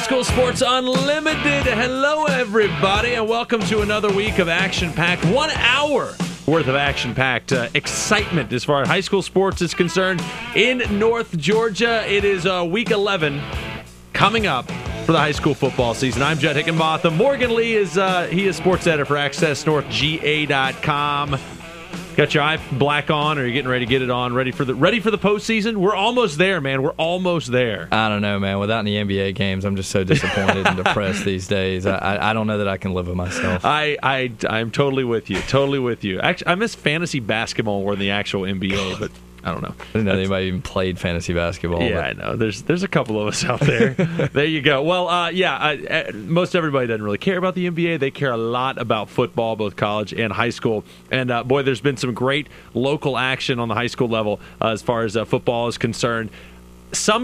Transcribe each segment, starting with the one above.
School Sports Unlimited. Hello, everybody, and welcome to another week of action-packed, 1 hour worth of action-packed excitement as far as high school sports is concerned in North Georgia. It is week 11 coming up for the high school football season. I'm Judd Hickenbotham. Morgan Lee is sports editor for AccessNorthGA.com. Got your eye black on, or are you getting ready to get it on? Ready for the postseason? We're almost there, man. We're almost there. I don't know, man. Without any NBA games, I'm just so disappointed and depressed these days. I don't know that I can live with myself. I'm totally with you. Totally with you. Actually, I miss fantasy basketball more than the actual NBA, but I don't know. I didn't know anybody even played fantasy basketball. Yeah, I know. There's a couple of us out there. There you go. Well, most everybody doesn't really care about the NBA. They care a lot about football, both college and high school. And, boy, there's been some great local action on the high school level as far as football is concerned. Some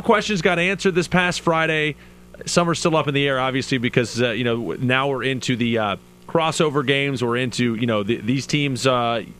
questions got answered this past Friday. Some are still up in the air, obviously, because, now we're into the crossover games. We're into, these teams,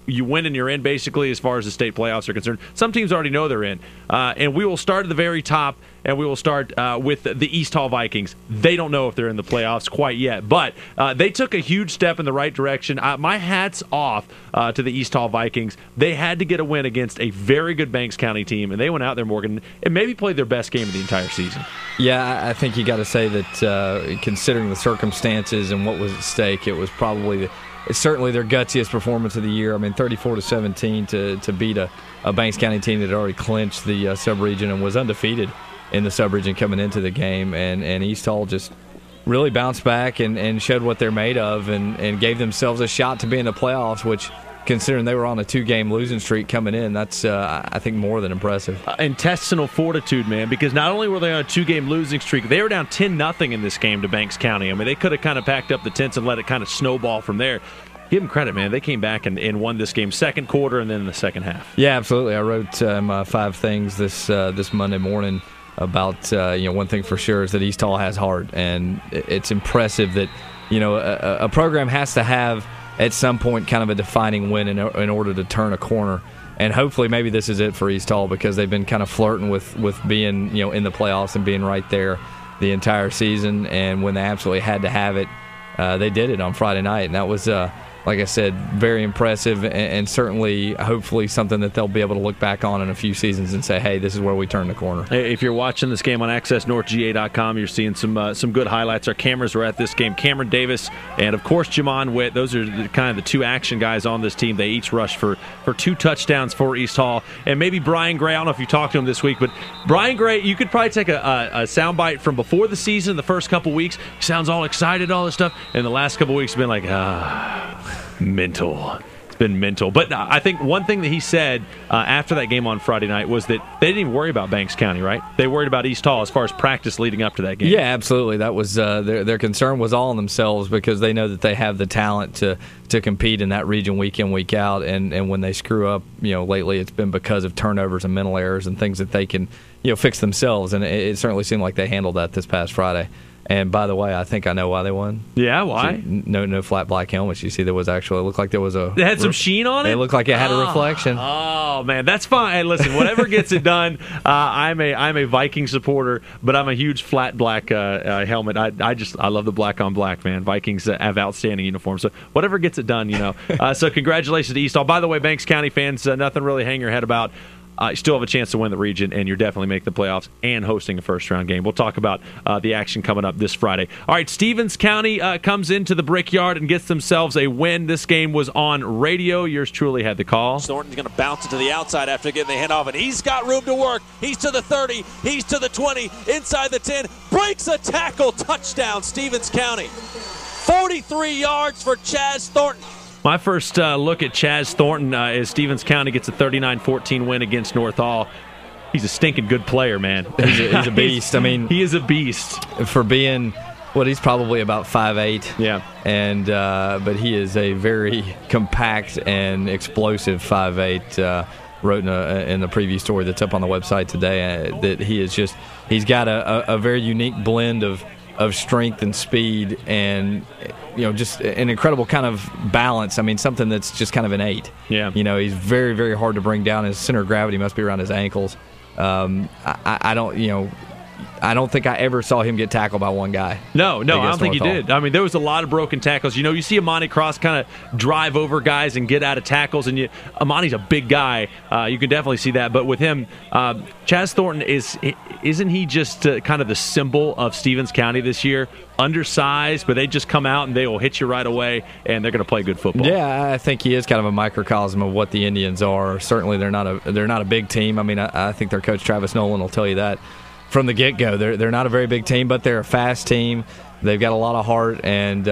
you win and you're in, basically, as far as the state playoffs are concerned. Some teams already know they're in. And we will start at the very top, and we will start with the East Hall Vikings. They don't know if they're in the playoffs quite yet, but they took a huge step in the right direction. My hat's off to the East Hall Vikings. They had to get a win against a very good Banks County team, and they went out there, Morgan, and maybe played their best game of the entire season. Yeah, I think you got to say that considering the circumstances and what was at stake, it was probably it's certainly their gutsiest performance of the year. I mean, 34-17 to beat a Banks County team that had already clinched the sub-region and was undefeated in the sub-region coming into the game. And East Hall just really bounced back and showed what they're made of and gave themselves a shot to be in the playoffs, which, considering they were on a 2-game losing streak coming in, that's, I think, more than impressive. Intestinal fortitude, man, because not only were they on a 2-game losing streak, they were down 10-0 in this game to Banks County. I mean, they could have kind of packed up the tents and let it kind of snowball from there. Give them credit, man. They came back and won this game second quarter and then in the second half. Yeah, absolutely. I wrote my 5 things this Monday morning about, one thing for sure is that East Hall has heart, and it's impressive that, a program has to have at some point kind of a defining win in order to turn a corner. And hopefully maybe this is it for East Hall, because they've been kind of flirting with being in the playoffs and being right there the entire season. And when they absolutely had to have it, they did it on Friday night. And that was, like I said, very impressive, and certainly hopefully something that they'll be able to look back on in a few seasons and say, hey, this is where we turned the corner. If you're watching this game on AccessNorthGA.com, you're seeing some good highlights. Our cameras were at this game. Cameron Davis and, of course, Jamon Witt. Those are kind of the 2 action guys on this team. They each rushed for 2 touchdowns for East Hall. And maybe Brian Gray, I don't know if you talked to him this week, but Brian Gray, you could probably take a soundbite from before the season, the first couple weeks. He sounds all excited, all this stuff. And the last couple weeks have been like, mental. It's been mental. But I think one thing that he said after that game on Friday night was that they didn't even worry about Banks County, right? They worried about East Hall as far as practice leading up to that game. Yeah, absolutely. That was their concern was all on themselves, because they know that they have the talent to compete in that region week in, week out. And when they screw up, lately it's been because of turnovers and mental errors and things that they can fix themselves. And it certainly seemed like they handled that this past Friday. And by the way, I think I know why they won. Yeah, why? No flat black helmets. You see, there was actually, it looked like there was a... It had some sheen on it? It looked like it had a reflection. Oh, man, that's fine. Hey, listen, whatever gets it done. I'm a Viking supporter, but I'm a huge flat black helmet. I love the black on black, man. Vikings have outstanding uniforms. So whatever gets it done, So congratulations to East Hall. By the way, Banks County fans, nothing really hang your head about. You still have a chance to win the region, and you're definitely making the playoffs and hosting a first-round game. We'll talk about the action coming up this Friday. All right, Stevens County comes into the Brickyard and gets themselves a win. This game was on radio. Yours truly had the call. Thornton's going to bounce it to the outside after getting the handoff, and he's got room to work. He's to the 30. He's to the 20. Inside the 10. Breaks a tackle. Touchdown, Stevens County. 43 yards for Chaz Thornton. My first look at Chaz Thornton is Stevens County gets a 39-14 win against North Hall. He's a stinking good player, man. He's a beast. I mean, he is a beast. For being, he's probably about 5'8". Yeah. And but he is a very compact and explosive 5'8". Wrote in the preview story that's up on the website today that he's got a very unique blend of strength and speed, and just an incredible kind of balance. I mean, something that's just kind of innate. Yeah. He's very, very hard to bring down. His center of gravity must be around his ankles. I don't, I don't think I ever saw him get tackled by one guy. No, I don't think he did. I mean, there was a lot of broken tackles. You see Amani Cross kind of drive over guys and get out of tackles, and Amani's a big guy. You can definitely see that. But with him, Chaz Thornton isn't he just kind of the symbol of Stevens County this year? Undersized, but they just come out and they will hit you right away, and they're going to play good football. Yeah, I think he is kind of a microcosm of what the Indians are. Certainly, they're not a big team. I mean, I think their coach Travis Nolan will tell you that from the get-go. They're not a very big team, but they're a fast team. They've got a lot of heart, and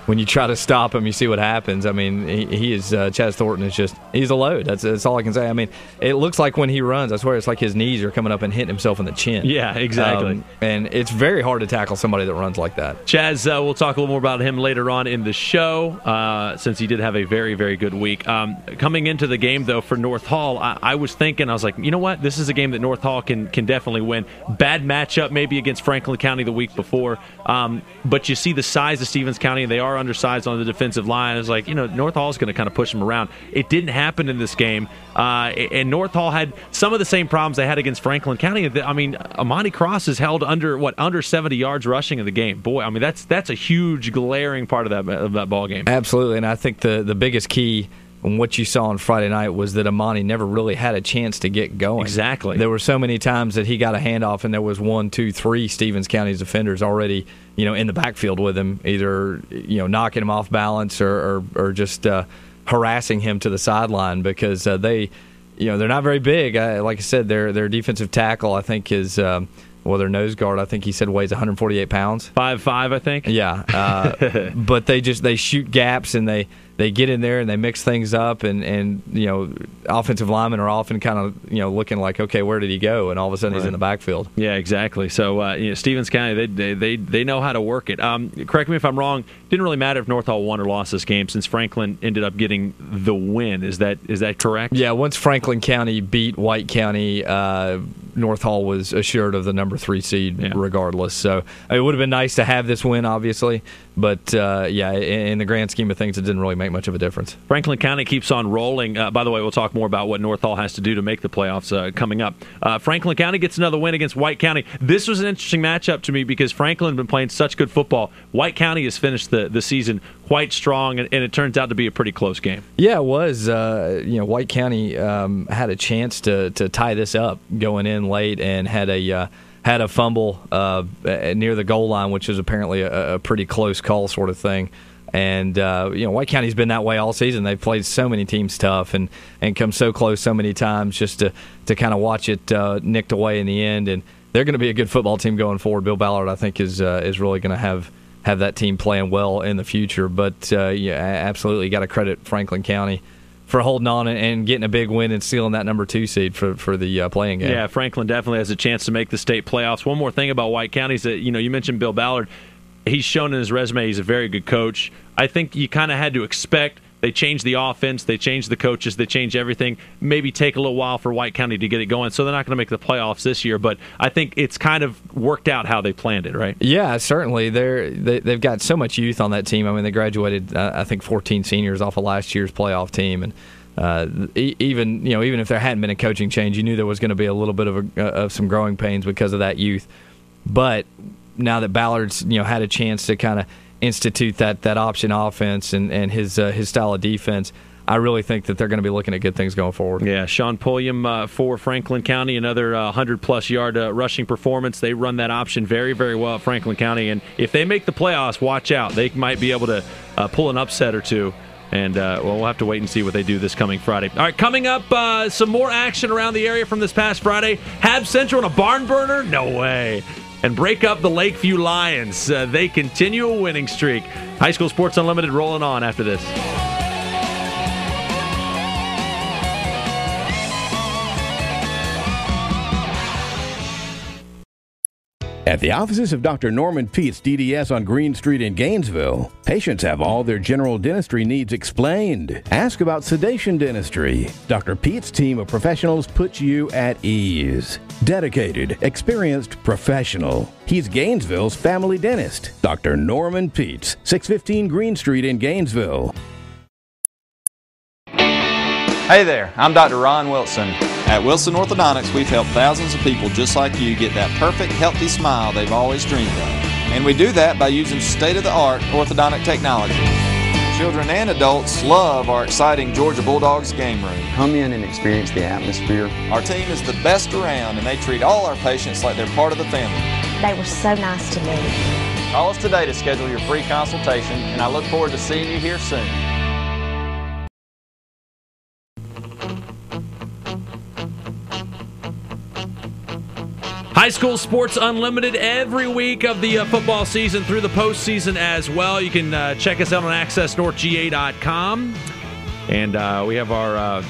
when you try to stop him, you see what happens. I mean, he is Chaz Thornton is he's a load. That's all I can say. I mean, it looks like when he runs, I swear it's like his knees are coming up and hitting himself in the chin. Yeah, exactly. And it's very hard to tackle somebody that runs like that. Chaz, we'll talk a little more about him later on in the show, since he did have a very, very good week. Coming into the game, though, for North Hall, I was thinking, I was like, you know what? This is a game that North Hall can definitely win. Bad matchup maybe against Franklin County the week before, but you see the size of Stevens County, and they are undersized on the defensive line. It's like, North Hall is going to kind of push them around. It didn't happen in this game, and North Hall had some of the same problems they had against Franklin County. I mean, Amani Cross is held under 70 yards rushing in the game. Boy, I mean, that's a huge, glaring part of that ball game. Absolutely, and I think the biggest key on what you saw on Friday night was that Amani never really had a chance to get going. Exactly. There were so many times that he got a handoff, and there was 1, 2, 3 Stevens County's defenders already, in the backfield with him, either knocking him off balance or just harassing him to the sideline because they're not very big. Like I said, their defensive tackle I think is. Their nose guard, I think he said weighs 148 pounds. 5'5", I think. Yeah, but they shoot gaps and they get in there and they mix things up and offensive linemen are often kind of looking like, okay, where did he go? And all of a sudden he's in the backfield. Yeah, exactly. So Stevens County, they know how to work it. Correct me if I'm wrong. Didn't really matter if North Hall won or lost this game since Franklin ended up getting the win. Is that correct? Yeah. Once Franklin County beat White County, North Hall was assured of the number 3 seed regardless. So it would have been nice to have this win, obviously. But, in the grand scheme of things, it didn't really make much of a difference. Franklin County keeps on rolling. By the way, we'll talk more about what North Hall has to do to make the playoffs coming up. Franklin County gets another win against White County. This was an interesting matchup to me because Franklin had been playing such good football. White County has finished the season quite strong, and it turns out to be a pretty close game. Yeah, it was. White County had a chance to tie this up going in late and had a fumble near the goal line, which is apparently a pretty close call sort of thing. And White County's been that way all season. They've played so many teams tough and come so close so many times just to kind of watch it nicked away in the end. And they're going to be a good football team going forward. Bill Ballard, I think, is really going to have that team playing well in the future. But absolutely got to credit Franklin County for holding on and getting a big win and sealing that number 2 seed for the playing game. Yeah, Franklin definitely has a chance to make the state playoffs. One more thing about White County is that you mentioned Bill Ballard. He's shown in his resume he's a very good coach. I think you kind of had to expect. They changed the offense, they changed the coaches, they changed everything. Maybe take a little while for White County to get it going, so they're not going to make the playoffs this year. But I think it's kind of worked out how they planned it, right? Yeah, certainly. They've got so much youth on that team. I mean, they graduated, I think, 14 seniors off of last year's playoff team, and even if there hadn't been a coaching change, you knew there was going to be a little bit of some growing pains because of that youth. But now that Ballard's had a chance to kind of institute that option offense and his style of defense, I really think that they're going to be looking at good things going forward. Yeah, Sean Pulliam for Franklin County, another 100-plus yard rushing performance. They run that option very, very well at Franklin County, and if they make the playoffs, watch out. They might be able to pull an upset or two. And we'll have to wait and see what they do this coming Friday. All right, coming up, some more action around the area from this past Friday. Hab Central in a barn burner? No way. And break up the Lakeview Lions. They continue a winning streak. High School Sports Unlimited rolling on after this. At the offices of Dr. Norman Peets, DDS on Green Street in Gainesville, patients have all their general dentistry needs explained. Ask about sedation dentistry. Dr. Peets' team of professionals puts you at ease. Dedicated, experienced, professional. He's Gainesville's family dentist. Dr. Norman Peets, 615 Green Street in Gainesville. Hey there, I'm Dr. Ron Wilson. At Wilson Orthodontics, we've helped thousands of people just like you get that perfect, healthy smile they've always dreamed of. And we do that by using state-of-the-art orthodontic technology. Children and adults love our exciting Georgia Bulldogs game room. Come in and experience the atmosphere. Our team is the best around, and they treat all our patients like they're part of the family. They were so nice to me. Call us today to schedule your free consultation, and I look forward to seeing you here soon. High school sports unlimited every week of the football season through the postseason as well. You can check us out on accessnorthga.com. And we have our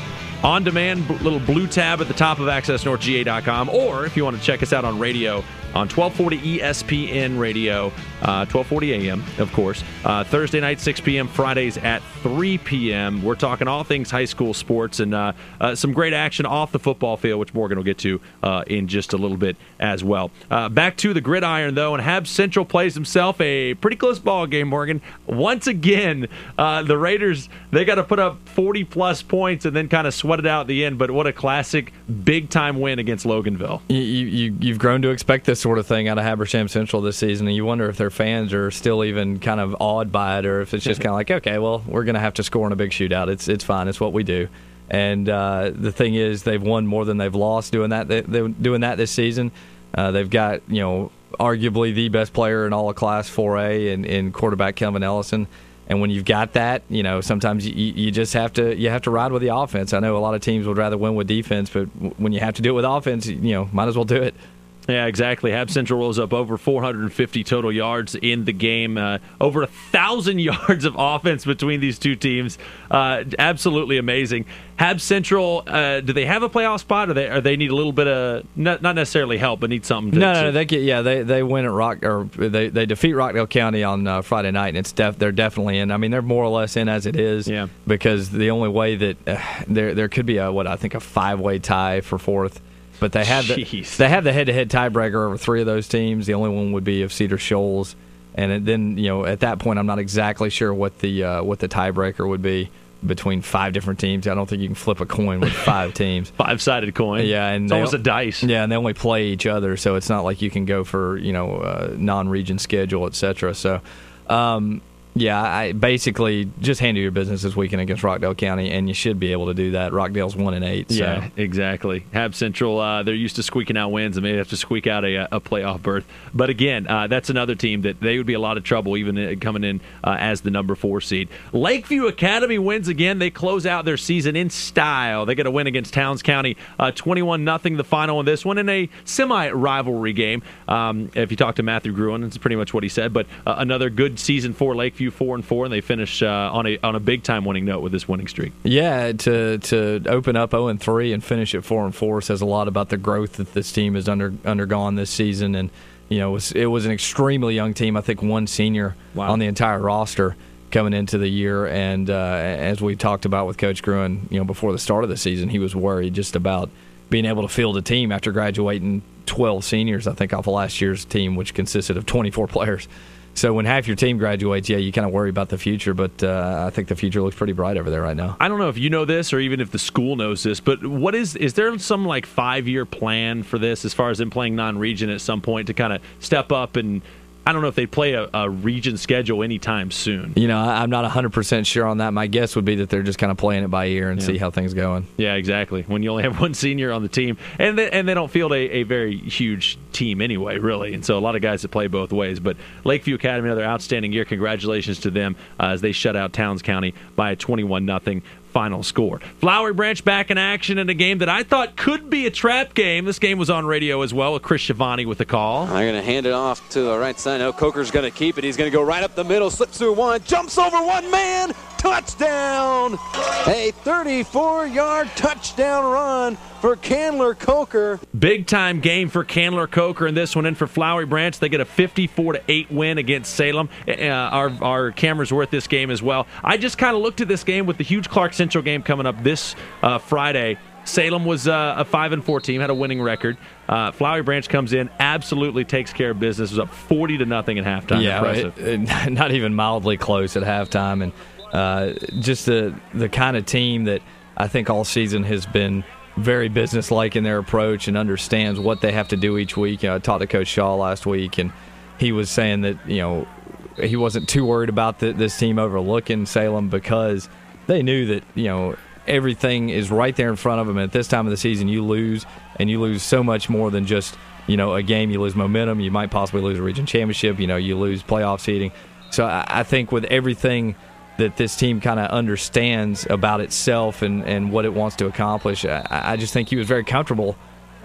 on-demand little blue tab at the top of accessnorthga.com. Or if you want to check us out on radio, on 1240 ESPN Radio, 1240 a.m., of course. Thursday night, 6 p.m., Fridays at 3 p.m. We're talking all things high school sports and some great action off the football field, which Morgan will get to in just a little bit as well. Back to the gridiron, though, and Habs Central plays himself a pretty close ball game, Morgan. Once again, the Raiders, they got to put up 40-plus points and then kind of sweat it out at the end, but what a classic big-time win against Loganville. You've grown to expect this sort of thing out of Habersham Central this season, and you wonder if their fans are still even kind of awed by it, or if it's just kind of like, okay, well, we're going to have to score in a big shootout. It's fine. It's what we do. And the thing is, they've won more than they've lost doing that. They're doing that this season. They've got, arguably the best player in all of Class 4A in quarterback Kelvin Ellison. And when you've got that, sometimes you just have to ride with the offense. I know a lot of teams would rather win with defense, but when you have to do it with offense, might as well do it. Yeah, exactly. Habs Central rolls up over 450 total yards in the game. Over 1,000 yards of offense between these two teams. Absolutely amazing. Habs Central, do they have a playoff spot, or they need a little bit of not necessarily help, but need something? No, they win at they defeat Rockdale County on Friday night, and they're definitely in. I mean, they're more or less in as it is. Yeah. Because the only way that there could be a 5-way tie for fourth. But they have the head-to-head tiebreaker over three of those teams. The only one would be of Cedar Shoals, and then at that point, I'm not exactly sure what the tiebreaker would be between five different teams. I don't think you can flip a coin with five teams. Five-sided coin. Yeah, and it's almost a dice. Yeah, and they only play each other, so it's not like you can go for non-region schedule, etc. So. I basically just handle your business this weekend against Rockdale County, and you should be able to do that. Rockdale's 1-8. So. Yeah, exactly. Habs Central, they're used to squeaking out wins, and they have to squeak out a playoff berth. But again, that's another team that they would be a lot of trouble even coming in as the number 4 seed. Lakeview Academy wins again. They close out their season in style. They get a win against Towns County, 21-0 the final in this one, in a semi-rivalry game. If you talk to Matthew Gruen, that's pretty much what he said. But another good season for Lakeview. 4-4, and they finish on a big time winning note with this winning streak. Yeah, to open up 0-3 and finish at 4-4 says a lot about the growth that this team has undergone this season. And it was an extremely young team. I think one senior on the entire roster coming into the year. And as we talked about with Coach Gruen, before the start of the season, he was worried just about being able to field a team after graduating 12 seniors, I think, off of last year's team, which consisted of 24 players. So when half your team graduates, you kind of worry about the future, but I think the future looks pretty bright over there right now. I don't know if you know this or even if the school knows this, but is there some 5-year plan for this as far as them playing non-region at some point to kind of step up? And I don't know if they play a region schedule anytime soon. I'm not 100% sure on that. My guess would be that they're just kind of playing it by ear and see how things going. Yeah, exactly. When you only have one senior on the team, and they don't field a very huge team anyway, really. And so a lot of guys that play both ways. But Lakeview Academy, another outstanding year. Congratulations to them as they shut out Towns County by a 21-0 final score. Flowery Branch back in action in a game that I thought could be a trap game. This game was on radio as well with Chris Schiavone with the call. They're going to hand it off to the right side. No, Coker's going to keep it. He's going to go right up the middle, slips through one, jumps over one man, touchdown! A 34-yard touchdown run for Candler Coker. Big time game for Candler Coker in this one. In for Flowery Branch, they get a 54-8 win against Salem. Our cameras were at this game as well. I just kind of looked at this game with the huge Clark Central game coming up this Friday. Salem was a 5-4 team, had a winning record. Flowery Branch comes in, absolutely takes care of business. It was up 40-0 at halftime. Yeah, impressive. Not even mildly close at halftime, and just the kind of team that I think all season has been very businesslike in their approach and understands what they have to do each week. I talked to Coach Shaw last week, and he was saying that he wasn't too worried about this team overlooking Salem because they knew that everything is right there in front of them. And at this time of the season, you lose, and you lose so much more than just a game. You lose momentum. You might possibly lose a region championship. You lose playoff seeding. So I think with everything that this team kind of understands about itself and what it wants to accomplish, I just think he was very comfortable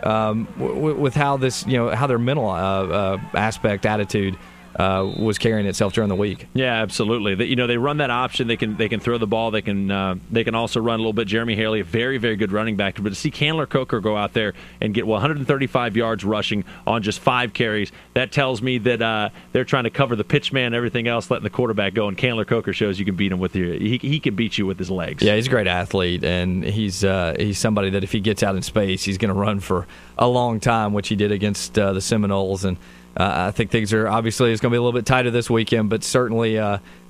with how this, how their mental attitude was carrying itself during the week. Yeah, absolutely. They run that option. They can throw the ball. They can also run a little bit. Jeremy Haley, a very, very good running back. But to see Candler Coker go out there and get 135 yards rushing on just 5 carries, that tells me that they're trying to cover the pitch man and everything else, letting the quarterback go. And Candler Coker shows you can beat him with he can beat you with his legs. Yeah, he's a great athlete, and he's somebody that if he gets out in space, he's going to run for a long time, which he did against the Seminoles. And I think things are obviously it's going to be a little bit tighter this weekend, but certainly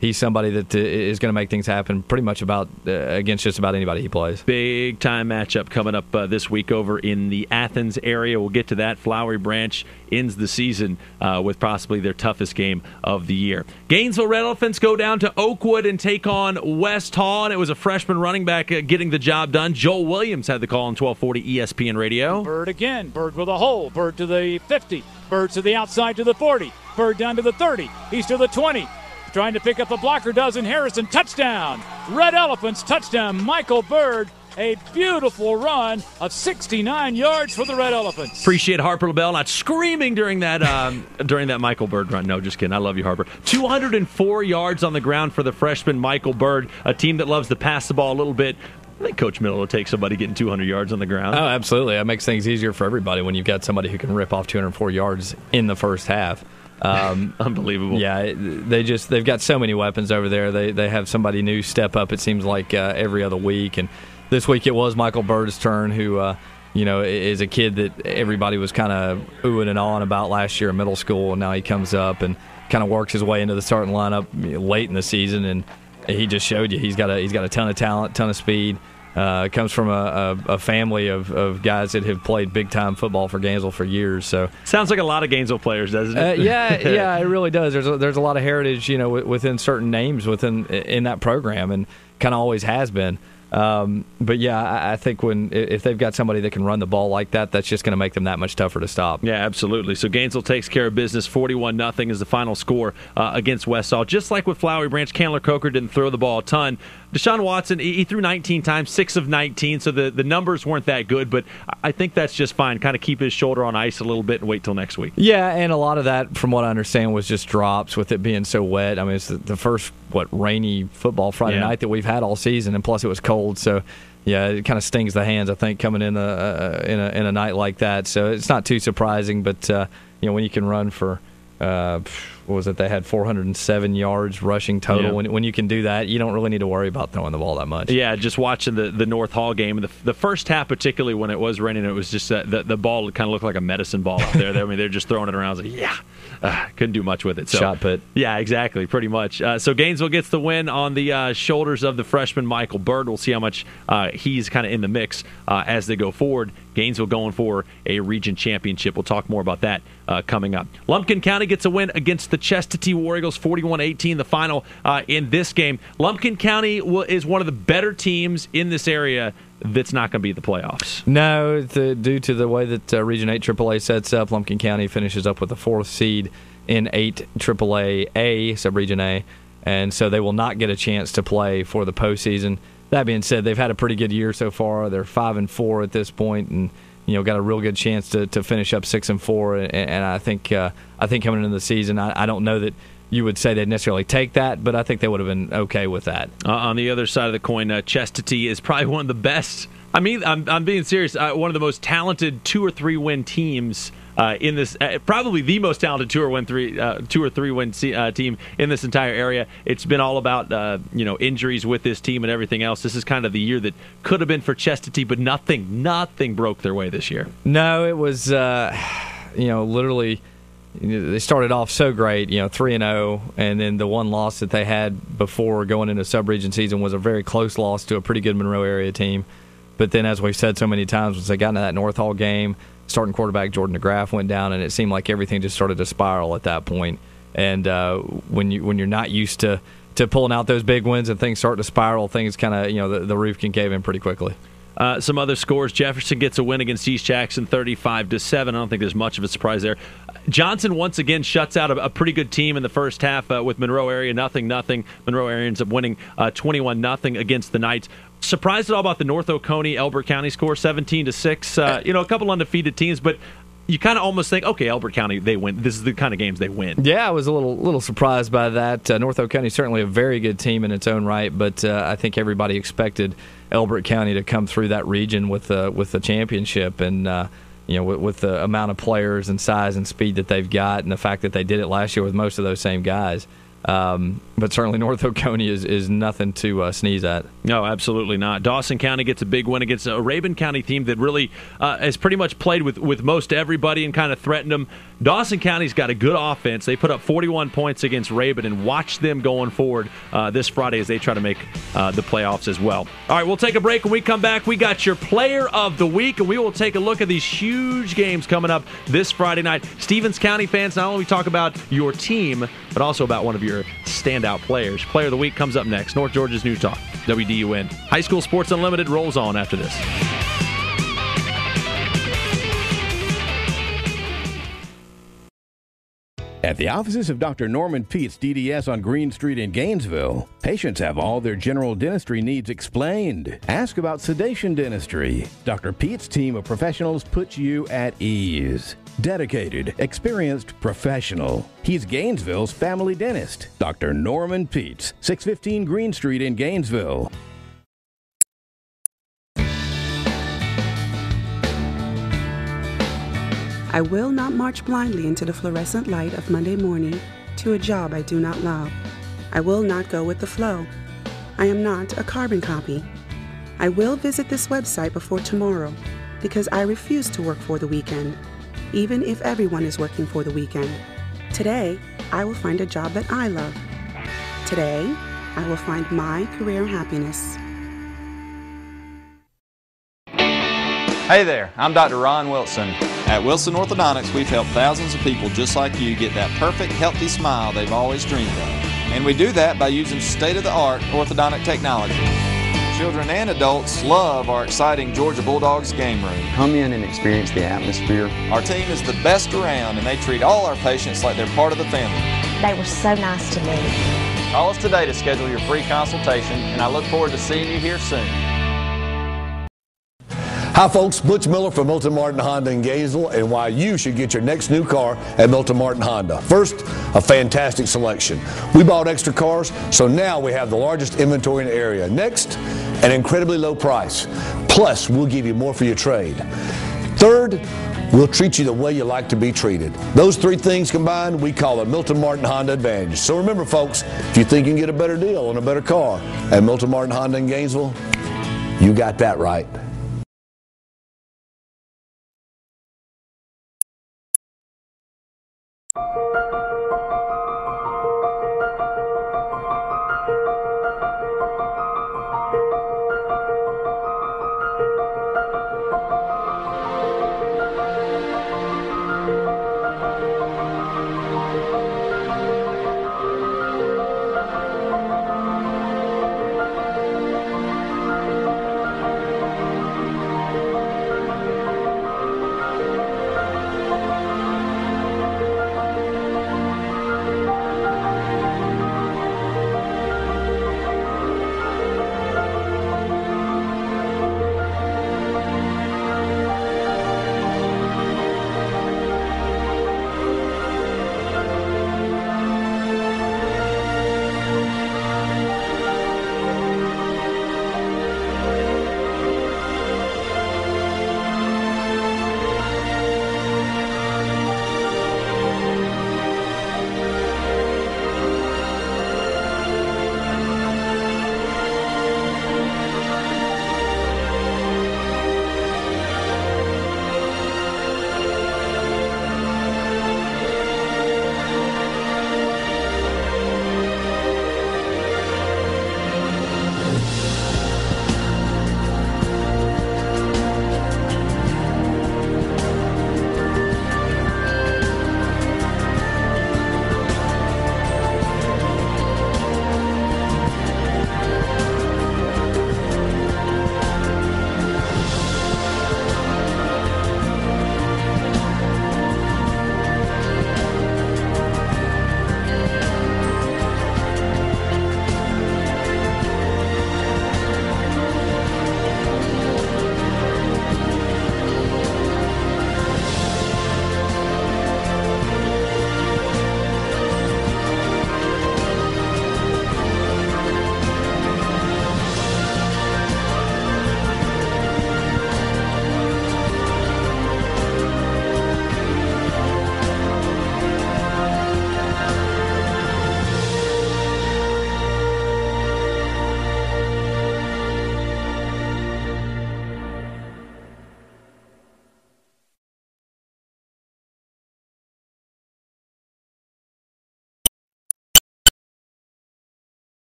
he's somebody that is going to make things happen pretty much against just about anybody he plays. Big time matchup coming up this week over in the Athens area. We'll get to that. Flowery Branch ends the season with possibly their toughest game of the year. Gainesville Red Elephants go down to Oakwood and take on West Hall, and it was a freshman running back getting the job done. Joel Williams had the call on 1240 ESPN Radio. Bird again. Bird with a hole. Bird to the 50. Bird to the outside to the 40. Bird down to the 30. He's to the 20. Trying to pick up a blocker, doesn't Harrison. Touchdown. Red Elephants touchdown. Michael Bird. A beautiful run of 69 yards for the Red Elephants. Appreciate Harper LaBelle not screaming during that Michael Bird run. No, just kidding. I love you, Harper. 204 yards on the ground for the freshman Michael Bird, a team that loves to pass the ball a little bit. I think Coach Miller will take somebody getting 200 yards on the ground. Oh, absolutely. That makes things easier for everybody when you've got somebody who can rip off 204 yards in the first half. Unbelievable. Yeah, they've got so many weapons over there. They have somebody new step up, it seems like, every other week. And this week it was Michael Bird's turn, who is a kid that everybody was kind of oohing and awing about last year in middle school, and now he comes up and kind of works his way into the starting lineup late in the season, and he just showed you he's got a ton of talent, ton of speed. Comes from a family of guys that have played big-time football for Gainesville for years. So sounds like a lot of Gainesville players, doesn't it? Yeah, it really does. There's a lot of heritage, within certain names in that program, and kind of always has been. But yeah, I think if they've got somebody that can run the ball like that, that's just going to make them that much tougher to stop. Yeah, absolutely. So Gainesville takes care of business. 41-0 is the final score against West Hall. Just like with Flowery Branch, Candler Coker didn't throw the ball a ton. Deshaun Watson, he threw 19 times, 6 of 19, so the numbers weren't that good, but I think that's just fine. Kind of keep his shoulder on ice a little bit and wait till next week. Yeah, and a lot of that, from what I understand, was just drops with it being so wet. I mean, it's the first, rainy football Friday night that we've had all season, and plus it was cold, so yeah, it kind of stings the hands, I think, coming in a night like that. So it's not too surprising, but when you can run for what was it? They had 407 yards rushing total. Yeah. When you can do that, you don't really need to worry about throwing the ball that much. Yeah, just watching the North Hall game, the first half particularly when it was raining, it was just the ball kind of looked like a medicine ball out there. I mean, they're just throwing it around. I was like, couldn't do much with it. So, shot put. Yeah, exactly, pretty much. So Gainesville gets the win on the shoulders of the freshman Michael Bird. We'll see how much he's kind of in the mix as they go forward. Gainesville going for a region championship. We'll talk more about that coming up. Lumpkin County gets a win against the Chestatee War Eagles, 41-18, the final in this game. Lumpkin County is one of the better teams in this area that's not going to be the playoffs. No, due to the way that Region 8 AAA sets up, Lumpkin County finishes up with the 4th seed in 8 AAA A, Sub-Region A, and so they will not get a chance to play for the postseason. That being said, they've had a pretty good year so far. They're 5-4 at this point, and got a real good chance to finish up 6-4. And I think coming into the season, I don't know that you would say they'd necessarily take that, but I think they would have been okay with that. On the other side of the coin, Chestatee is probably one of the best. I mean, I'm being serious. One of the most talented 2 or 3 win teams in this, probably the most talented 2 or 3 win team in this entire area. It's been all about injuries with this team and everything else. This is kind of the year that could have been for Chestatee, but nothing broke their way this year. No, it was literally. They started off so great, 3-0, and then the one loss that they had before going into sub-region season was a very close loss to a pretty good Monroe area team. But then, as we've said so many times, once they got into that North Hall game, starting quarterback Jordan DeGraff went down, and it seemed like everything just started to spiral at that point. And when you're not used to pulling out those big wins and things start to spiral, things kind of, the roof can cave in pretty quickly. Some other scores: Jefferson gets a win against East Jackson, 35-7. I don't think there's much of a surprise there. Johnson once again shuts out a pretty good team in the first half with Monroe Area 0-0. Monroe Area ends up winning 21-0 against the Knights. Surprised at all about the North Oconee Elbert County score, 17-6. A couple undefeated teams, but you kind of almost think, okay, Elbert County, they win. This is the kind of games they win. Yeah, I was a little surprised by that. North Oconee is certainly a very good team in its own right, but I think everybody expected Elbert County to come through that region with the championship, and with the amount of players and size and speed that they've got, and the fact that they did it last year with most of those same guys. But certainly North Oconee is nothing to sneeze at. No, absolutely not. Dawson County gets a big win against a Rabun County team that really has pretty much played with most everybody and kind of threatened them. Dawson County's got a good offense. They put up 41 points against Rabun, and watch them going forward this Friday as they try to make the playoffs as well. All right, we'll take a break. When we come back, we got your player of the week, and we will take a look at these huge games coming up this Friday night. Stevens County fans, not only talk about your team, but also about one of your standout players. Player of the week comes up next. North Georgia's News Talk, WDUN. High School Sports Unlimited rolls on after this. At the offices of Dr. Norman Peets, DDS on Green Street in Gainesville, patients have all their general dentistry needs explained. Ask about sedation dentistry. Dr. Peets' team of professionals puts you at ease. Dedicated, experienced, professional. He's Gainesville's family dentist. Dr. Norman Peets, 615 Green Street in Gainesville. I will not march blindly into the fluorescent light of Monday morning to a job I do not love. I will not go with the flow. I am not a carbon copy. I will visit this website before tomorrow because I refuse to work for the weekend, even if everyone is working for the weekend. Today, I will find a job that I love. Today, I will find my career happiness. Hey there, I'm Dr. Ron Wilson. At Wilson Orthodontics, we've helped thousands of people just like you get that perfect, healthy smile they've always dreamed of. And we do that by using state-of-the-art orthodontic technology. Children and adults love our exciting Georgia Bulldogs game room. Come in and experience the atmosphere. Our team is the best around, and they treat all our patients like they're part of the family. They were so nice to me. Call us today to schedule your free consultation, and I look forward to seeing you here soon. Hi folks, Butch Miller from Milton Martin Honda in Gainesville, and why you should get your next new car at Milton Martin Honda. First, a fantastic selection. We bought extra cars, so now we have the largest inventory in the area. Next, an incredibly low price. Plus, we'll give you more for your trade. Third, we'll treat you the way you like to be treated. Those three things combined, we call it Milton Martin Honda Advantage. So remember folks, if you think you can get a better deal on a better car at Milton Martin Honda in Gainesville, you got that right.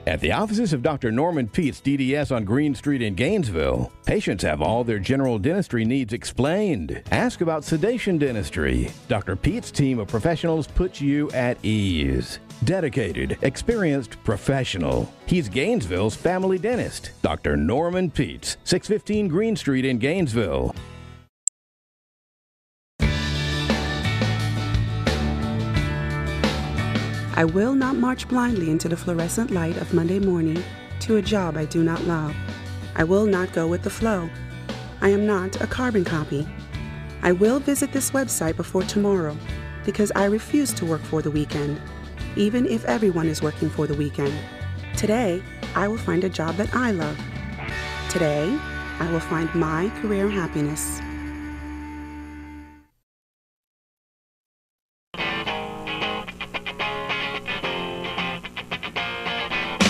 At the offices of Dr. Norman Peets, DDS on Green Street in Gainesville, patients have all their general dentistry needs explained. Ask about sedation dentistry. Dr. Peets' team of professionals puts you at ease. Dedicated, experienced, professional. He's Gainesville's family dentist. Dr. Norman Peets, 615 Green Street in Gainesville. I will not march blindly into the fluorescent light of Monday morning to a job I do not love. I will not go with the flow. I am not a carbon copy. I will visit this website before tomorrow because I refuse to work for the weekend, even if everyone is working for the weekend. Today, I will find a job that I love. Today, I will find my career happiness.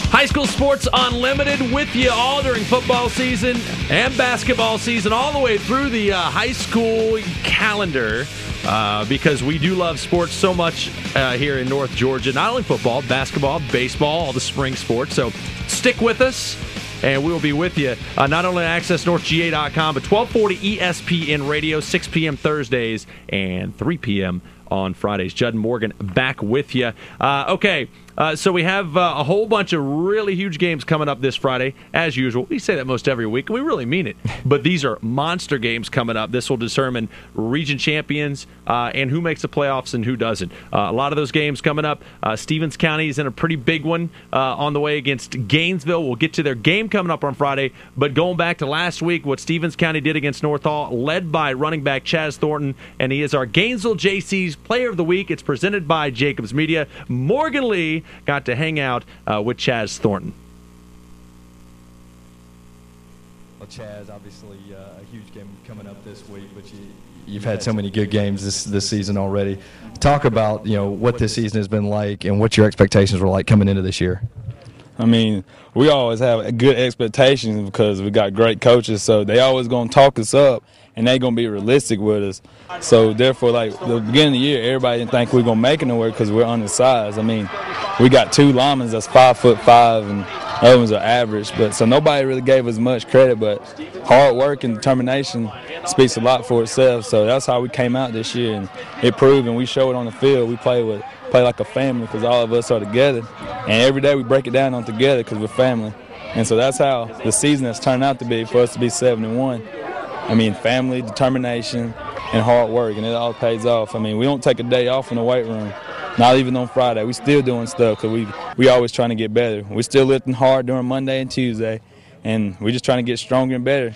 High school sports unlimited with you all during football season and basketball season, all the way through the high school calendar, because we do love sports so much here in North Georgia. Not only football, basketball, baseball, all the spring sports. So stick with us, and we will be with you not only at accessnorthga.com, but 1240 ESPN Radio, 6 p.m. Thursdays and 3 p.m. on Fridays. Judd Morgan back with you. Okay. So we have a whole bunch of really huge games coming up this Friday, as usual. We say that most every week, and we really mean it. But these are monster games coming up. This will determine region champions and who makes the playoffs and who doesn't. A lot of those games coming up. Stevens County is in a pretty big one on the way against Gainesville. We'll get to their game coming up on Friday. But going back to last week, what Stevens County did against North Hall, led by running back Chaz Thornton, and he is our Gainesville JC's Player of the Week. It's presented by Jacobs Media. Morgan Lee got to hang out with Chaz Thornton. Well, Chaz, obviously a huge game coming up this week, but you've had so many good games this season already. Talk about what this season has been like and what your expectations were like coming into this year. I mean, we always have good expectations because we got great coaches, so they always going to talk us up, and they going to be realistic with us. So, therefore, like, the beginning of the year, everybody didn't think we were going to make it nowhere because we're undersized. I mean, we got two linemen that's 5'5", and other ones are average. But so nobody really gave us much credit, but hard work and determination speaks a lot for itself. So that's how we came out this year, and it proved, and we showed it on the field. We play like a family because all of us are together, and every day we break it down on together because we're family. And so that's how the season has turned out to be for us to be 7-1. I mean, family, determination, and hard work, and it all pays off. I mean, we don't take a day off in the weight room, not even on Friday. We still doing stuff because we always trying to get better. We're still lifting hard during Monday and Tuesday, and we're just trying to get stronger and better.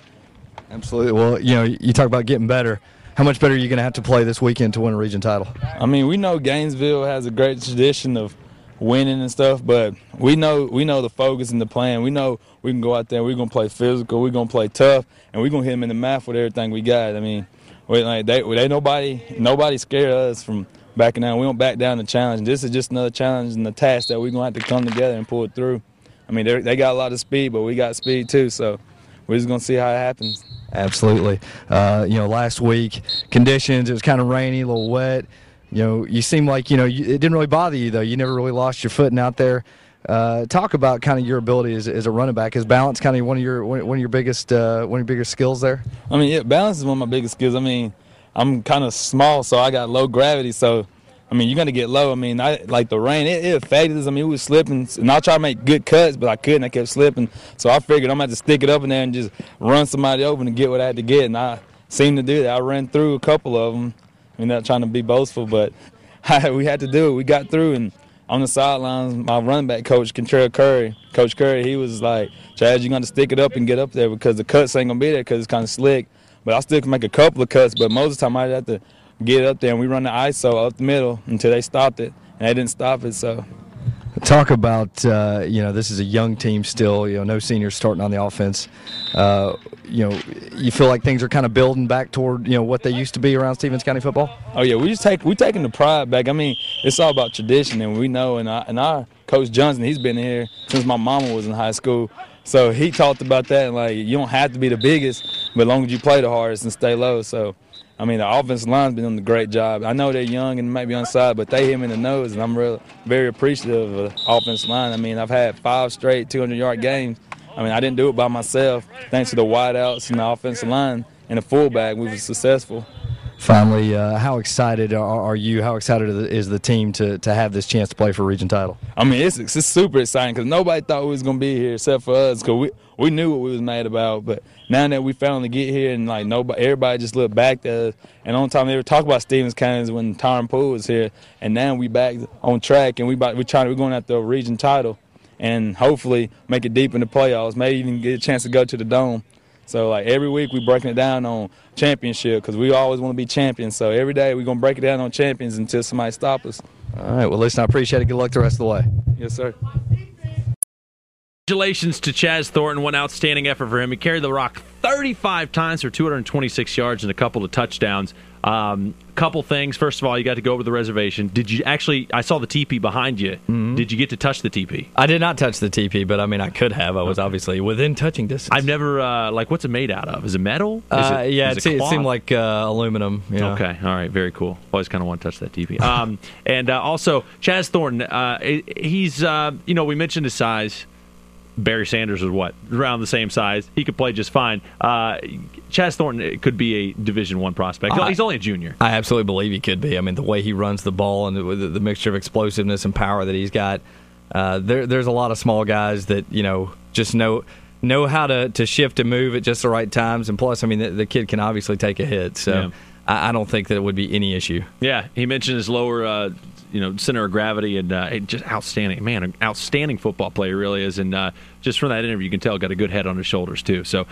Absolutely. Well, you talk about getting better. How much better are you going to have to play this weekend to win a region title? I mean, we know Gainesville has a great tradition of winning and stuff, but we know the focus and the plan. We know we can go out there, we're going to play physical, we're going to play tough, and we're going to hit them in the mouth with everything we got. I mean, nobody scared us from backing down. We don't back down the challenge. This is just another challenge and the task that we're going to have to come together and pull it through. I mean, they got a lot of speed, but we got speed too, so we're just going to see how it happens. Absolutely. Last week, conditions, it was kind of rainy, a little wet. You seem like, it didn't really bother you, though. You never really lost your footing out there. Talk about kind of your ability as a running back. Is balance kind of one of your biggest skills there? I mean, yeah, balance is one of my biggest skills. I mean, I'm kind of small, so I got low gravity, so I mean, you're going to get low. I mean, like the rain, it affected us. I mean, we was slipping, and I tried to make good cuts, but I couldn't. I kept slipping. So I figured I'm going to have to stick it up in there and just run somebody open and get what I had to get, and I seemed to do that. I ran through a couple of them. I mean, not trying to be boastful, but we had to do it. We got through, and on the sidelines, my running back coach, Coach Curry, he was like, Chaz, you're going to stick it up and get up there because the cuts ain't going to be there because it's kind of slick. But I still can make a couple of cuts, but most of the time I'd have to get up there, and we run the ISO up the middle until they stopped it, and they didn't stop it. So, talk about this is a young team still. No seniors starting on the offense. You feel like things are kind of building back toward what they used to be around Stevens County football. Oh yeah, we taking the pride back. I mean, it's all about tradition, and we know. And our Coach Johnson, he's been here since my mama was in high school. So he talked about that, and like you don't have to be the biggest, but as long as you play the hardest and stay low. So I mean, the offensive line's been doing a great job. I know they're young and might be onside, but they hit me in the nose, and I'm very appreciative of the offensive line. I mean, I've had 5 straight 200-yard games. I mean, I didn't do it by myself. Thanks to the wideouts and the offensive line and the fullback, we were successful. Finally, how excited are you? How excited is the team to have this chance to play for a region title? I mean, it's super exciting because nobody thought we was going to be here except for us, because we knew what we was made about. But now that we finally get here and like everybody just looked back at us, and the only time they ever talk about Stevens County is when Tyron Poole was here, and now we back on track and we're going after a region title, and hopefully make it deep in the playoffs, maybe even get a chance to go to the Dome. So, like, every week we're breaking it down on championship because we always want to be champions. So every day we're going to break it down on champions until somebody stops us. All right. Well, listen, I appreciate it. Good luck the rest of the way. Yes, sir. Congratulations to Chaz Thornton. One outstanding effort for him. He carried the rock 35 times for 226 yards and a couple of touchdowns. Couple things. First of all, you got to go over the reservation. Did you actually? I saw the teepee behind you. Mm-hmm. Did you get to touch the teepee? I did not touch the teepee, but I mean, I could have. I was obviously within touching distance. I've never what's it made out of? Is it metal? It seemed like aluminum. You know? Okay, all right, very cool. Always kind of want to touch that teepee. And also Chaz Thornton. He's we mentioned his size. Barry Sanders was around the same size. He could play just fine. Chaz Thornton could be a Division I prospect. He's only a junior. I absolutely believe he could be. I mean, the way he runs the ball and the mixture of explosiveness and power that he's got. There's a lot of small guys that just know how to shift and move at just the right times. And plus, I mean, the kid can obviously take a hit. So yeah. I don't think that it would be any issue. Yeah, he mentioned his lower center of gravity, and just outstanding. Man, an outstanding football player really is, and just from that interview you can tell got a good head on his shoulders too. So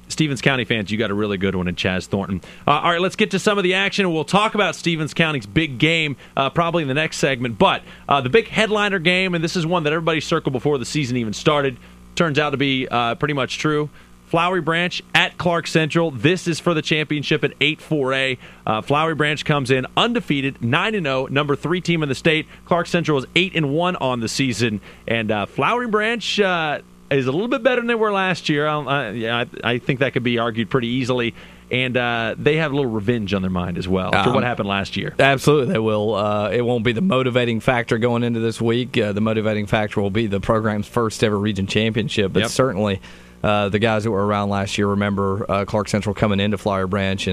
Stevens County fans, you got a really good one in Chaz Thornton. All right, let's get to some of the action. We'll talk about Stevens County's big game probably in the next segment, but the big headliner game, and this is one that everybody circled before the season even started, turns out to be pretty much true. Flowery Branch at Clark Central. This is for the championship at 8-4A. Flowery Branch comes in undefeated, 9-0, number 3 team in the state. Clark Central is 8-1 on the season. And Flowery Branch is a little bit better than they were last year. I think that could be argued pretty easily. And they have a little revenge on their mind as well for what happened last year. Absolutely, they will. It won't be the motivating factor going into this week. The motivating factor will be the program's first ever region championship. But certainly the guys that were around last year remember Clark Central coming into Flowery Branch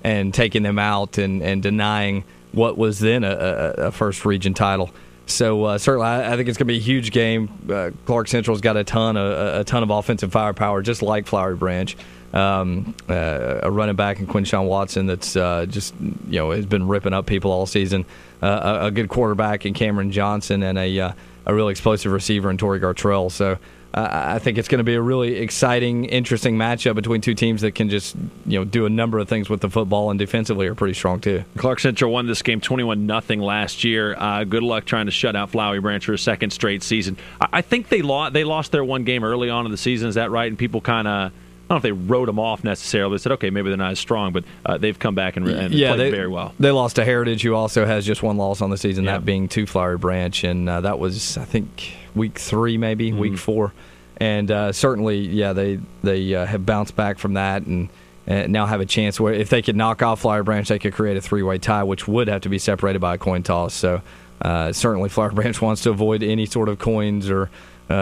and taking them out and denying what was then a first region title. So certainly, I think it's going to be a huge game. Clark Central's got a ton of offensive firepower, just like Flowery Branch. A running back in Quinshawn Watson that's just has been ripping up people all season. A good quarterback in Cameron Johnson, and a really explosive receiver in Torrey Gartrell. So I think it's going to be a really exciting, interesting matchup between two teams that can just do a number of things with the football, and defensively are pretty strong too. Clark Central won this game 21-0 last year. Good luck trying to shut out Flowery Branch for a second straight season. I think they lost their one game early on in the season. Is that right? And people kind of, I don't know if they wrote them off necessarily. They said, okay, maybe they're not as strong, but they've come back and played very well. They lost to Heritage, who also has just one loss on the season, that being to Flowery Branch, and that was, I think, week 3 maybe, week 4. And certainly, they have bounced back from that and now have a chance where if they could knock off Flowery Branch, they could create a 3-way tie, which would have to be separated by a coin toss. So certainly Flowery Branch wants to avoid any sort of coins or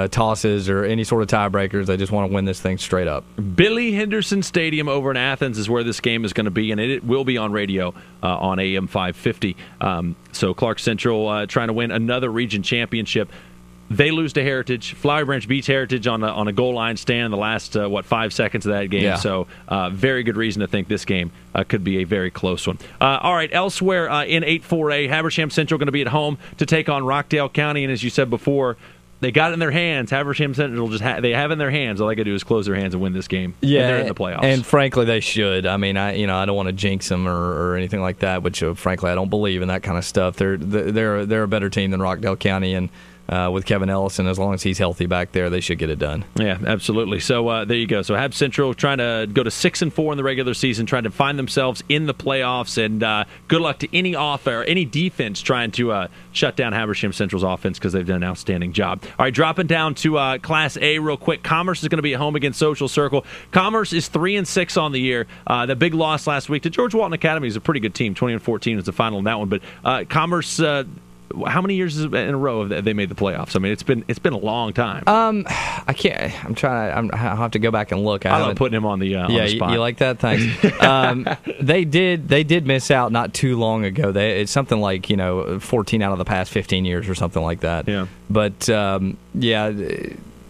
tosses or any sort of tiebreakers. They just want to win this thing straight up. Billy Henderson Stadium over in Athens is where this game is going to be, and it will be on radio on AM 550. So Clark Central trying to win another region championship. They lose to Heritage. Flowery Branch beats Heritage on a goal line stand in the last 5 seconds of that game. Yeah. So very good reason to think this game could be a very close one. All right, elsewhere in 8-4A, Habersham Central going to be at home to take on Rockdale County, and as you said before, they got it in their hands. Habersham Central they have in their hands. All they got to do is close their hands and win this game. Yeah, and they're in the playoffs. And frankly, they should. I mean, I don't want to jinx them or anything like that. But frankly, I don't believe in that kind of stuff. They're a better team than Rockdale County, and with Kevin Ellison. As long as he's healthy back there, they should get it done. Yeah, absolutely. So there you go. So Hab Central trying to go to 6-4 in the regular season, trying to find themselves in the playoffs, and good luck to any any defense trying to shut down Habersham Central's offense, because they've done an outstanding job. All right, dropping down to Class A real quick. Commerce is going to be at home against Social Circle. Commerce is 3-6 on the year. The big loss last week to George Walton Academy is a pretty good team. 20-14 was the final in that one. But Commerce, how many years in a row have they made the playoffs? I mean, it's been a long time. I can't. I'll have to go back and look. I love putting him on the spot. You like that? Thanks. They did miss out not too long ago. It's something like 14 out of the past 15 years or something like that. Yeah. But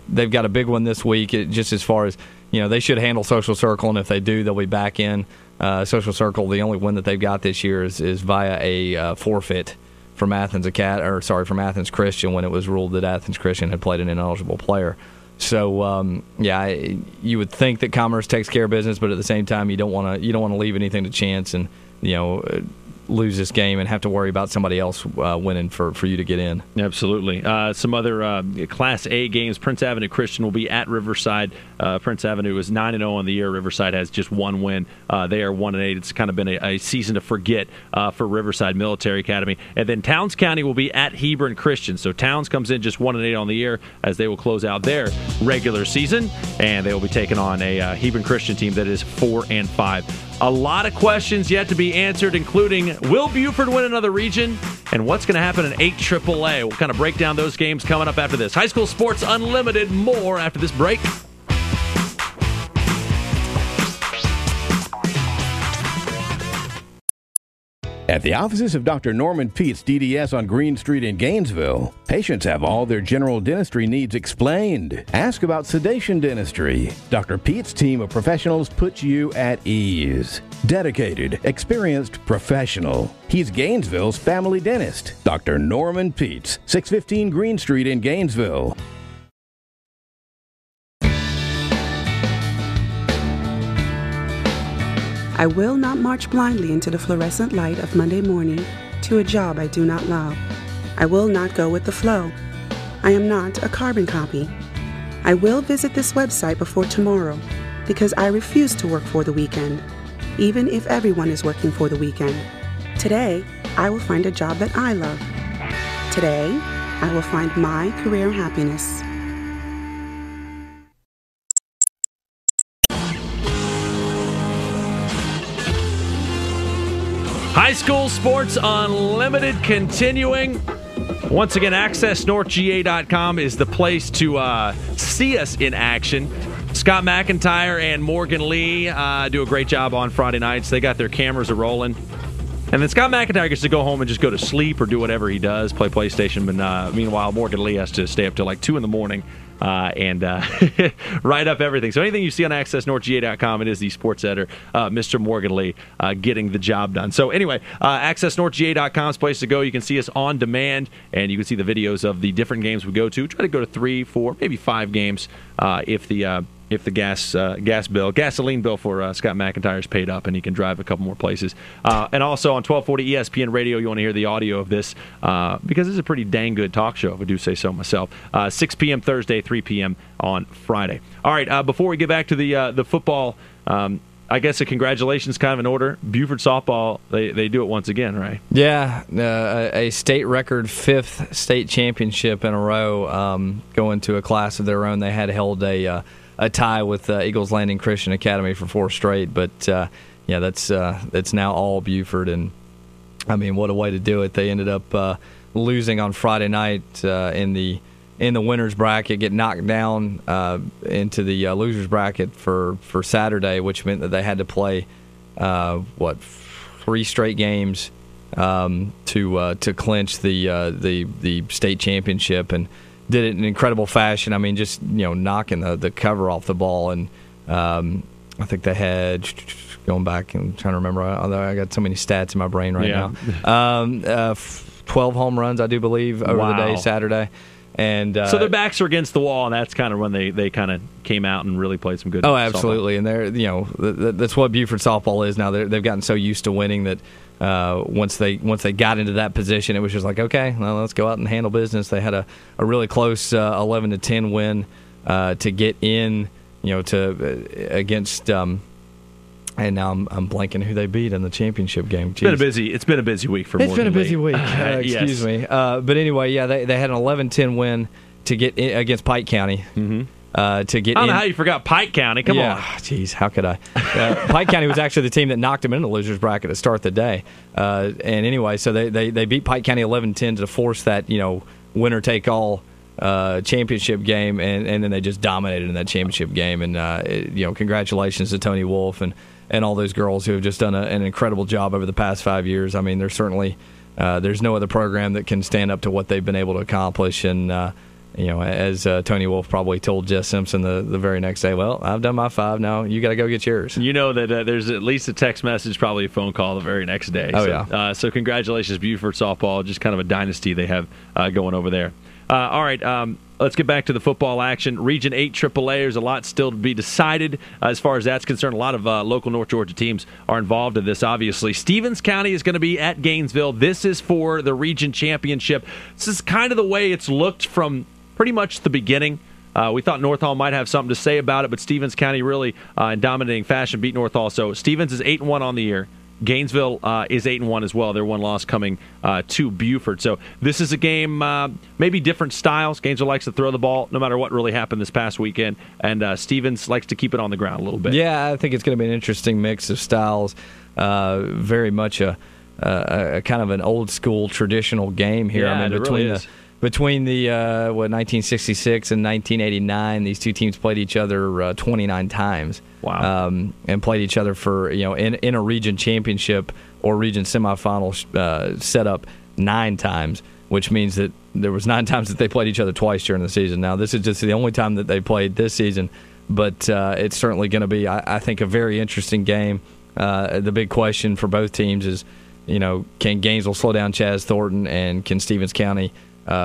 they've got a big one this week. Just as far as they should handle Social Circle, and if they do, they'll be back in. Social Circle, the only win that they've got this year is via a forfeit from Athens Christian, when it was ruled that Athens Christian had played an ineligible player. So you would think that Commerce takes care of business, but at the same time, you don't want to leave anything to chance and lose this game and have to worry about somebody else winning for you to get in. Absolutely. Some other Class A games. Prince Avenue Christian will be at Riverside. Prince Avenue is 9-0 on the year. Riverside has just one win. They are 1-8. It's kind of been a season to forget for Riverside Military Academy. And then Towns County will be at Hebron Christian. So Towns comes in just 1-8 on the year, as they will close out their regular season, and they will be taking on a Hebron Christian team that is 4-5. A lot of questions yet to be answered, including, will Buford win another region? And what's going to happen in 8 AAA? We'll kind of break down those games coming up after this. High School Sports Unlimited, more after this break. At the offices of Dr. Norman Peets, DDS on Green Street in Gainesville, patients have all their general dentistry needs explained. Ask about sedation dentistry. Dr. Peets' team of professionals puts you at ease. Dedicated, experienced professional. He's Gainesville's family dentist. Dr. Norman Peets, 615 Green Street in Gainesville. I will not march blindly into the fluorescent light of Monday morning to a job I do not love. I will not go with the flow. I am not a carbon copy. I will visit this website before tomorrow because I refuse to work for the weekend, even if everyone is working for the weekend. Today, I will find a job that I love. Today, I will find my career happiness. High School Sports Unlimited continuing. Once again, AccessNorthGA.com is the place to see us in action. Scott McIntyre and Morgan Lee do a great job on Friday nights. They got their cameras rolling. And then Scott McIntyre gets to go home and just go to sleep or do whatever he does, play PlayStation. But meanwhile, Morgan Lee has to stay up till like 2 in the morning and write up everything. So anything you see on AccessNorthGA.com, it is the sports editor, Mr. Morgan Lee, getting the job done. So anyway, AccessNorthGA.com is the place to go. You can see us on demand, and you can see the videos of the different games we go to. Try to go to 3, 4, maybe 5 games if the gasoline bill for Scott McIntyre is paid up and he can drive a couple more places. And also on 1240 ESPN Radio, you want to hear the audio of this because it's a pretty dang good talk show, if I do say so myself. 6 p.m. Thursday, 3 p.m. on Friday. All right, before we get back to the football, I guess a congratulations kind of in order. Buford softball, they do it once again, right? Yeah, a state record 5th state championship in a row, going to a class of their own. They had held a tie with Eagles Landing Christian Academy for 4 straight, but that's now all Buford, and I mean, what a way to do it. They ended up losing on Friday night in the winners bracket, get knocked down into the losers bracket for Saturday, which meant that they had to play 3 straight games to clinch the state championship, and did it in incredible fashion. I mean, just knocking the cover off the ball, and I think they had, going back and trying to remember, I got so many stats in my brain right now. 12 home runs, I do believe, over the day Saturday. And so their backs are against the wall, and that's kind of when they kind of came out and really played some good. Oh, absolutely, softball. And that's what Buford softball is now. They've gotten so used to winning that once they got into that position, it was just like, okay, well, let's go out and handle business. They had a really close 11-10 win to get in, against. And now I'm blanking who they beat in the championship game. Jeez. It's been a busy week for Morgan. It's been a busy week. Excuse me. But anyway, yeah, they had an 11-10 win to get in against Pike County. Mm-hmm. To get I don't know how you forgot Pike County. Come on. Jeez, how could I? Pike County was actually the team that knocked them into the losers bracket to start the day. And anyway, so they beat Pike County 11-10 to force that winner take all championship game, and then they just dominated in that championship game. And congratulations to Tony Wolf and all those girls who have just done an incredible job over the past 5 years. I mean, there's certainly there's no other program that can stand up to what they've been able to accomplish. And as Tony Wolf probably told Jess Simpson the very next day, well, I've done my 5. Now you got to go get yours. You know that there's at least a text message, probably a phone call the very next day. So congratulations, Buford softball. Just kind of a dynasty they have going over there. All right, let's get back to the football action. Region 8 AAA, there's a lot still to be decided as far as that's concerned. A lot of local North Georgia teams are involved in this, obviously. Stevens County is going to be at Gainesville. This is for the region championship. This is kind of the way it's looked from pretty much the beginning. We thought North Hall might have something to say about it, but Stevens County really, in dominating fashion, beat North Hall. So Stevens is 8-1 on the year. Gainesville is 8-1 as well. Their one loss coming to Buford. So this is a game, maybe different styles. Gainesville likes to throw the ball no matter what really happened this past weekend, and Stevens likes to keep it on the ground a little bit. Yeah, I think it's going to be an interesting mix of styles. Very much a kind of an old school traditional game here. Yeah, it really is. Between the 1966 and 1989, these two teams played each other 29 times. Wow! And played each other for in a region championship or region semifinal setup 9 times, which means that there was 9 times that they played each other twice during the season. Now this is just the only time that they played this season, but it's certainly going to be, I think, a very interesting game. The big question for both teams is, can Gainesville slow down Chaz Thornton, and can Stevens County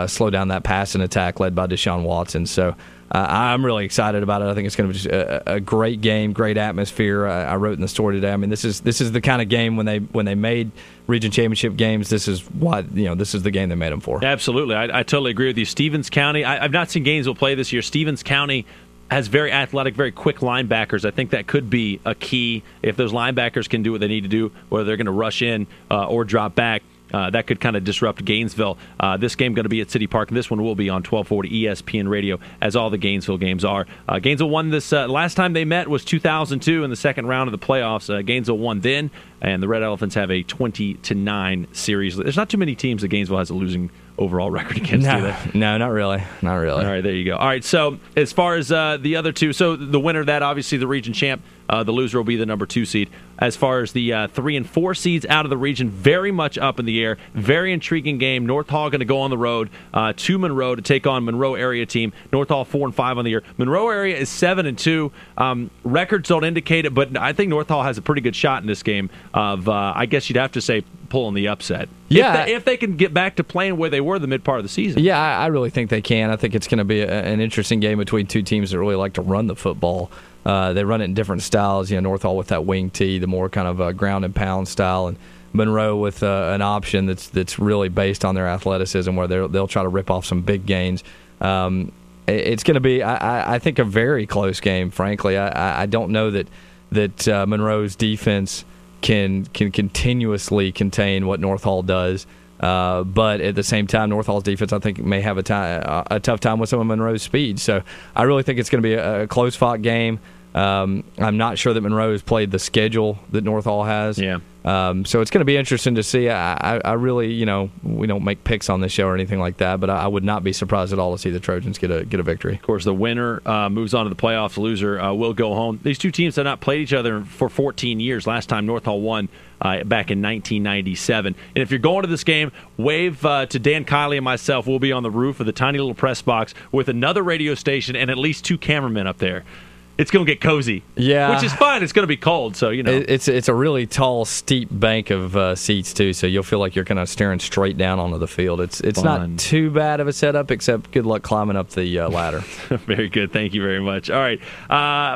slow down that passing attack led by Deshaun Watson? So I'm really excited about it. I think it's going to be just a great game, great atmosphere. I wrote in the story today. I mean, this is the kind of game when they made region championship games. This is what this is the game they made them for. Absolutely, I totally agree with you. Stevens County. I've not seen Gainesville play this year. Stevens County has very athletic, very quick linebackers. I think that could be a key. If those linebackers can do what they need to do, whether they're going to rush in or drop back, that could kind of disrupt Gainesville. This game going to be at City Park, and this one will be on 1240 ESPN Radio, as all the Gainesville games are. Gainesville won this. Last time they met was 2002 in the second round of the playoffs. Gainesville won then, and the Red Elephants have a 20-9 series. There's not too many teams that Gainesville has a losing overall record against, do they? No, not really. Not really. All right, there you go. All right, so as far as the other two, so the winner of that, obviously the region champ, the loser will be the number 2 seed. As far as the 3 and 4 seeds out of the region, very much up in the air. Very intriguing game. North Hall going to go on the road to Monroe to take on Monroe area team. North Hall 4-5 on the year. Monroe area is 7-2. Records don't indicate it, but I think North Hall has a pretty good shot in this game of, I guess you'd have to say, pulling the upset. Yeah, if they can get back to playing where they were the mid part of the season. Yeah, I really think they can. I think it's going to be an interesting game between two teams that really like to run the football. They run it in different styles. North Hall with that wing tee, the more kind of ground and pound style, and Monroe with an option that's really based on their athleticism, where they'll try to rip off some big gains. It's going to be, I think, a very close game. Frankly, I don't know that Monroe's defense can continuously contain what North Hall does. But at the same time, North Hall's defense, I think, may have a tough time with some of Monroe's speed. So I really think it's going to be a close-fought game. I'm not sure that Monroe has played the schedule that North Hall has. Yeah. So it's going to be interesting to see. I really, we don't make picks on this show or anything like that, but I would not be surprised at all to see the Trojans get a victory. Of course, the winner moves on to the playoffs. The loser will go home. These two teams have not played each other for 14 years. Last time North Hall won back in 1997. And if you're going to this game, wave to Dan Kiley and myself. We'll be on the roof of the tiny little press box with another radio station and at least 2 cameramen up there. it's going to get cozy. Yeah. Which is fine. It's going to be cold, so, It's a really tall, steep bank of seats, too, so you'll feel like you're kind of staring straight down onto the field. It's not too bad of a setup, except good luck climbing up the ladder. Very good. Thank you very much. All right.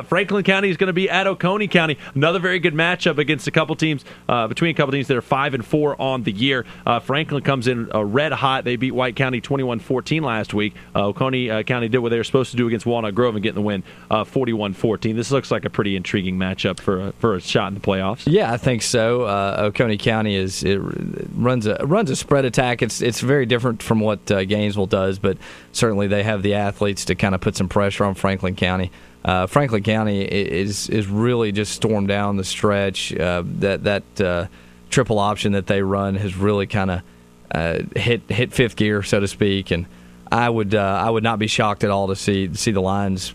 Franklin County is going to be at Oconee County. Another very good matchup against a couple teams, between a couple teams that are 5-4 on the year. Franklin comes in red hot. They beat White County 21-14 last week. Oconee County did what they were supposed to do against Walnut Grove and get the win 41-14. This looks like a pretty intriguing matchup for a shot in the playoffs. Yeah, I think so. Oconee County runs a spread attack. It's very different from what Gainesville does, but certainly they have the athletes to kind of put some pressure on Franklin County. Franklin County is really just stormed down the stretch. That triple option that they run has really kind of hit fifth gear, so to speak, and I would not be shocked at all to see the Lions,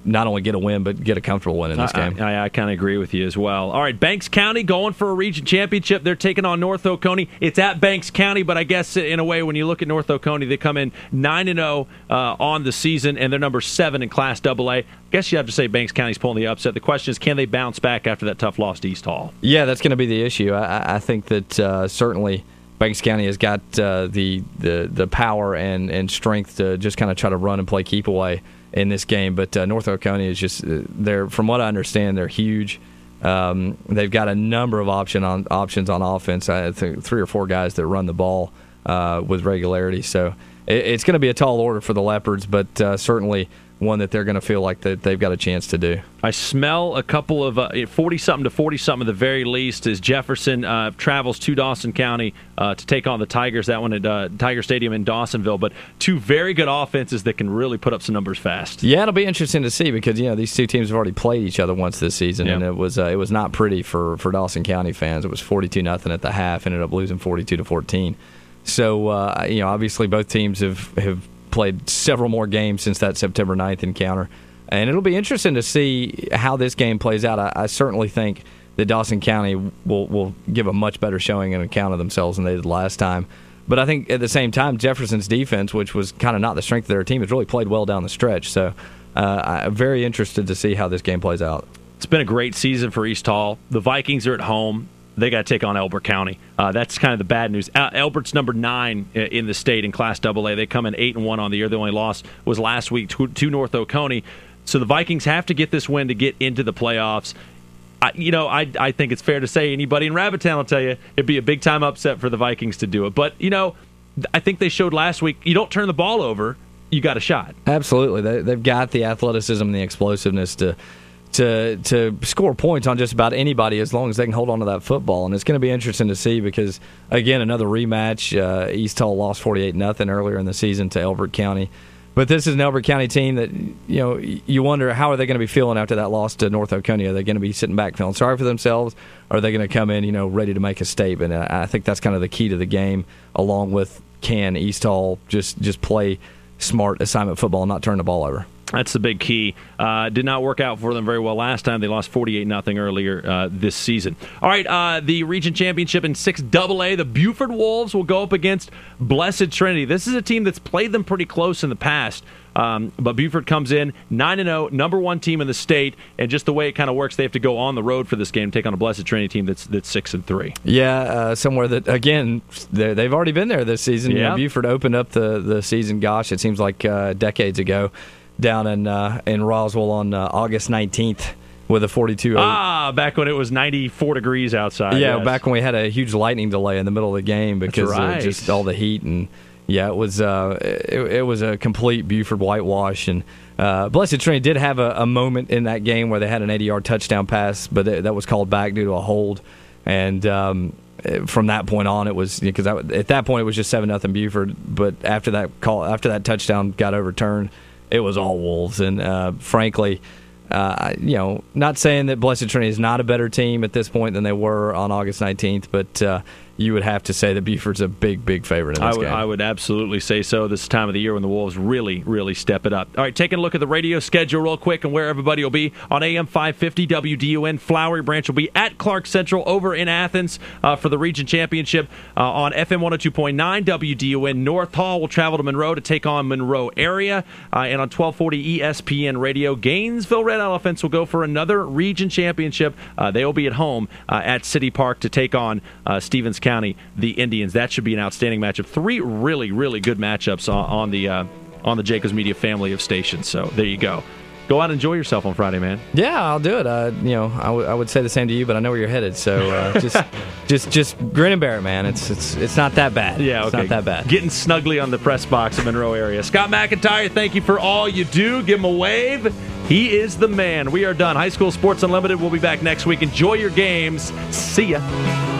not only get a win but get a comfortable win in this game. I kind of agree with you as well. All right, Banks County going for a region championship. They're taking on North Oconee. It's at Banks County, but I guess in a way when you look at North Oconee, they come in 9-0 on the season, and they're number 7 in Class AA. I guess you have to say Banks County's pulling the upset. The question is, can they bounce back after that tough loss to East Hall? Yeah, that's going to be the issue. I think that certainly Banks County has got the power and strength to just kind of try to run and play keep away in this game. But North Oconee is just they're, from what I understand, they're huge. They've got a number of options on offense. I think 3 or 4 guys that run the ball with regularity. So it's going to be a tall order for the Leopards, but certainly one that they're going to feel like that they've got a chance to do. I smell a couple of 40-something to 40-something at the very least as Jefferson travels to Dawson County to take on the Tigers, that one at Tiger Stadium in Dawsonville. But 2 very good offenses that can really put up some numbers fast. Yeah, it'll be interesting to see because these 2 teams have already played each other once this season, and it was not pretty for Dawson County fans. It was 42-0 at the half, ended up losing 42-14. So obviously both teams have played several more games since that September 9th encounter. And it'll be interesting to see how this game plays out. I certainly think that Dawson County will give a much better showing and account of themselves than they did last time. But I think at the same time, Jefferson's defense, which was kind of not the strength of their team, has really played well down the stretch. So I'm very interested to see how this game plays out. It's been a great season for East Hall. The Vikings are at home. They got to take on Elbert County. That's kind of the bad news. Elbert's number 9 in the state in Class AA. They come in 8-1 on the year. The only loss was last week to North Oconee. So the Vikings have to get this win to get into the playoffs. I think it's fair to say anybody in Rabbitown will tell you it'd be a big-time upset for the Vikings to do it. But, I think they showed last week, you don't turn the ball over, you got a shot. Absolutely. They've got the athleticism and the explosiveness to score points on just about anybody as long as they can hold on to that football. And it's going to be interesting to see because, again, another rematch. East Hall lost 48-0 earlier in the season to Elbert County. But this is an Elbert County team that, you wonder how are they going to be feeling after that loss to North Oconee. Are they going to be sitting back feeling sorry for themselves? Or are they going to come in, ready to make a statement? And I think that's kind of the key to the game, along with can East Hall just play smart assignment football and not turn the ball over. That's the big key. Did not work out for them very well last time. They lost 48-0 earlier this season. All right, the region championship in 6AA, the Buford Wolves will go up against Blessed Trinity. This is a team that's played them pretty close in the past, but Buford comes in 9-0, number 1 team in the state, and just the way it kind of works, they have to go on the road for this game, take on a Blessed Trinity team that's 6-3. Yeah, somewhere that, again, they've already been there this season. Yeah. Buford opened up the season, it seems like decades ago, down in Roswell on August 19th with a 42-8. Back when it was 94 degrees outside. Yeah, yes. back when we had a huge lightning delay in the middle of the game because of just all the heat. And, yeah, it was a complete Buford whitewash. And Blessed Trinity did have a moment in that game where they had an 80-yard touchdown pass, but that was called back due to a hold. And from that point on, it was because at that point it was just 7-0 Buford. But after that touchdown got overturned, it was all Wolves. And frankly, not saying that Blessed Trinity is not a better team at this point than they were on August 19th, but you would have to say that Buford's a big, big favorite in this game. I would absolutely say so. This time of the year when the Wolves really, really step it up. All right, taking a look at the radio schedule real quick and where everybody will be. On AM 550 WDUN, Flowery Branch will be at Clark Central over in Athens for the region championship. On FM 102.9 WDUN, North Hall will travel to Monroe to take on Monroe area. And on 1240 ESPN Radio, Gainesville Red Elephants will go for another region championship. They will be at home at City Park to take on Stevens County, the Indians. That should be an outstanding matchup. 3 really, really good matchups on the Jacobs Media family of stations. So there you go. Go out and enjoy yourself on Friday, man. Yeah, I'll do it. I would say the same to you, but I know where you're headed. So just grin and bear it, man. It's not that bad. Yeah, okay. It's not that bad. Getting snugly on the press box in Monroe area. Scott McIntyre, thank you for all you do. Give him a wave. He is the man. We are done. High School Sports Unlimited will be back next week. Enjoy your games. See ya.